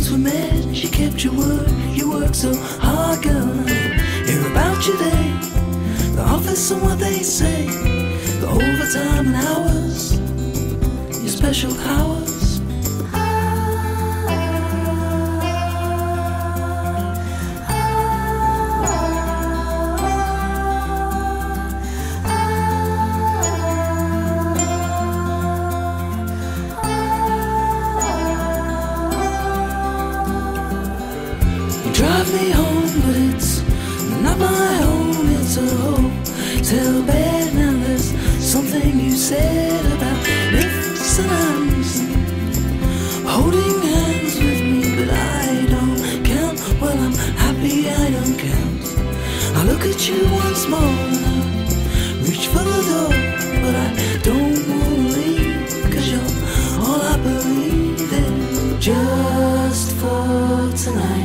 once we met, you kept your word. You worked so hard, girl. Hear about your day, the office and what they say, the overtime and hours, your special powers. Drive me home, but it's not my home, it's a hotel bed. Now there's something you said about ifs and ands, holding hands with me, but I don't count. Well, I'm happy I don't count. I look at you once more and I reach for the door, but I don't wanna leave, 'cause you're all I believe in. Just for tonight,